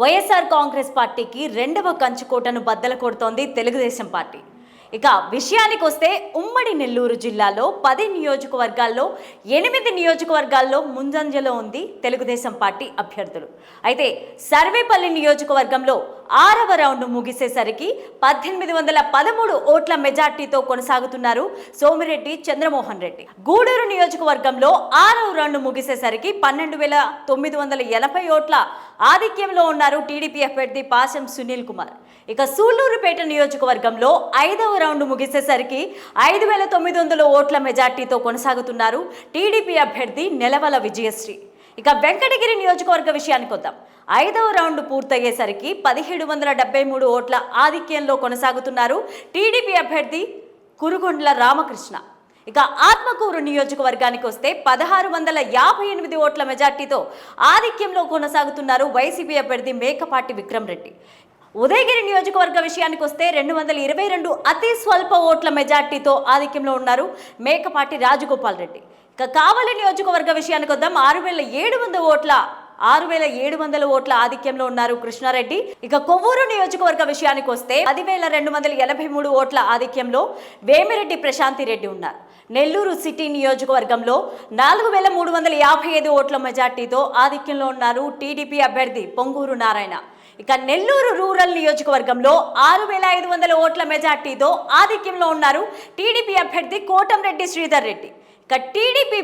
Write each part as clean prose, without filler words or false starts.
వైఎస్ఆర్ కాంగ్రెస్ పార్టీకి రెండవ కంచుకోటను బద్దలు కొడుతోంది తెలుగుదేశం పార్టీ. ఇక విషయానికి వస్తే ఉమ్మడి నెల్లూరు జిల్లాలో 10 నియోజకవర్గాల్లో 8 నియోజకవర్గాల్లో ముందంజలో ఉంది తెలుగుదేశం పార్టీ అభ్యర్థులు. అయితే సర్వేపల్లి నియోజకవర్గంలో 6వ రౌండ్ ముగిసేసరికి 1813 ఓట్ల మెజార్టీతో కొనసాగుతున్నారు సోమిరెడ్డి చంద్రమోహన్ రెడ్డి. గూడూరు నియోజకవర్గంలో 6వ రౌండ్ ముగిసేసరికి 12,980 ఓట్ల ఆధిక్యంలో ఉన్నారు టీడీపీ అభ్యర్థి పాశం సునీల్ కుమార్. ఇక సూళ్లూరుపేట నియోజకవర్గంలో 5వ రౌండ్ ముగిసేసరికి 5,900 ఓట్ల మెజార్టీతో కొనసాగుతున్నారు టీడీపీ అభ్యర్థి నెలవల విజయశ్రీ. ఇక వెంకటగిరి నియోజకవర్గ విషయానికి వద్దాం. 5వ రౌండ్ పూర్తయ్యేసరికి 1773 ఓట్ల ఆధిక్యంలో కొనసాగుతున్నారు టీడీపీ అభ్యర్థి కురుగొండ్ల రామకృష్ణ. ఇక ఆత్మకూరు నియోజకవర్గానికి వస్తే 1658 ఓట్ల మెజార్టీతో ఆధిక్యంలో కొనసాగుతున్నారు వైసీపీ అభ్యర్థి మేకపాటి విక్రమ్ రెడ్డి. ఉదయగిరి నియోజకవర్గ విషయానికి వస్తే 222 అతి స్వల్ప ఓట్ల మెజార్టీతో ఆధిక్యంలో ఉన్నారు మేకపాటి రాజగోపాల్ రెడ్డి. ఇక కావలి నియోజకవర్గ విషయానికి వద్దాం. 6,700 ఓట్ల ఆధిక్యంలో ఉన్నారు కృష్ణారెడ్డి. ఇక కొవ్వూరు నియోజకవర్గ విషయానికి వస్తే 10,283 ఓట్ల ఆధిక్యంలో వేమిరెడ్డి ప్రశాంతి రెడ్డి ఉన్నారు. నెల్లూరు సిటీ నియోజకవర్గంలో 4,355 ఓట్ల మెజార్టీతో ఆధిక్యంలో ఉన్నారు టీడీపీ అభ్యర్థి పొంగూరు నారాయణ. ఇక నెల్లూరు రూరల్ నియోజకవర్గంలో 6,500 ఓట్ల మెజార్టీతో ఆధిక్యంలో ఉన్నారు టీడీపీ అభ్యర్థి కోటంరెడ్డి శ్రీధర్ రెడ్డి. ఇక టీడీపీ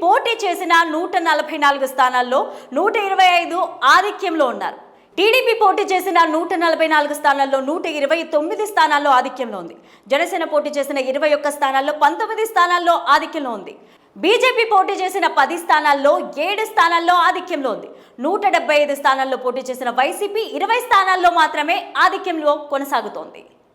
పోటీ చేసిన 144 స్థానాల్లో 125 ఆధిక్యంలో ఉన్నారు. టీడీపీ పోటీ చేసిన 144 స్థానాల్లో 129 స్థానాల్లో ఆధిక్యంలో ఉంది. జనసేన పోటీ చేసిన 21 స్థానాల్లో 19 స్థానాల్లో ఆధిక్యంలో ఉంది. బీజేపీ పోటీ చేసిన 10 స్థానాల్లో 7 స్థానాల్లో ఆధిక్యంలో ఉంది. 175 స్థానాల్లో పోటీ చేసిన వైసీపీ 20 స్థానాల్లో మాత్రమే ఆధిక్యంలో కొనసాగుతోంది.